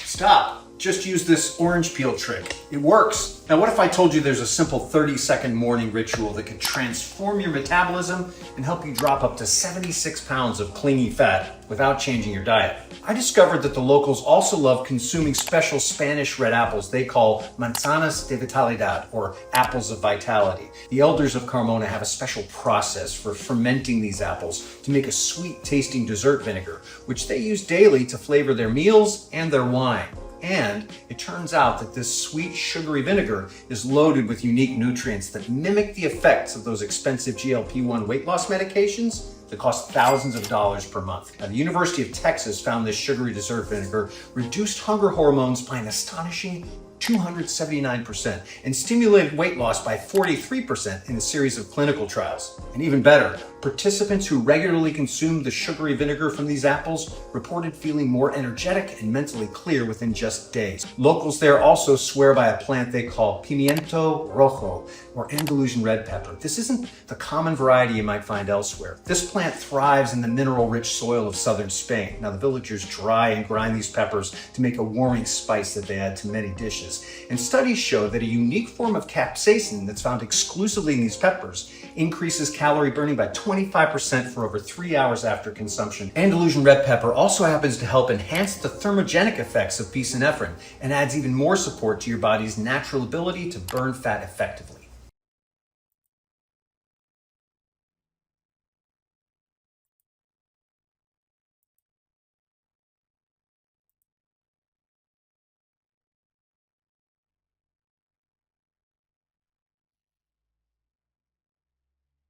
Stop. Just use this orange peel trick. It works. Now, what if I told you there's a simple 30-second morning ritual that can transform your metabolism and help you drop up to 76 pounds of clingy fat without changing your diet? I discovered that the locals also love consuming special Spanish red apples they call manzanas de vitalidad, or apples of vitality. The elders of Carmona have a special process for fermenting these apples to make a sweet-tasting dessert vinegar, which they use daily to flavor their meals and their wine. And it turns out that this sweet, sugary vinegar is loaded with unique nutrients that mimic the effects of those expensive GLP-1 weight loss medications that cost thousands of dollars per month. Now, the University of Texas found this sugary dessert vinegar reduced hunger hormones by an astonishing 279% and stimulated weight loss by 43% in a series of clinical trials. And even better, participants who regularly consumed the sugary vinegar from these apples reported feeling more energetic and mentally clear within just days. Locals there also swear by a plant they call pimiento rojo, or Andalusian red pepper. This isn't the common variety you might find elsewhere. This plant thrives in the mineral-rich soil of southern Spain. Now, the villagers dry and grind these peppers to make a warming spice that they add to many dishes. And studies show that a unique form of capsaicin that's found exclusively in these peppers increases calorie burning by 25% for over 3 hours after consumption. Andalusian red pepper also happens to help enhance the thermogenic effects of p-synephrine and adds even more support to your body's natural ability to burn fat effectively.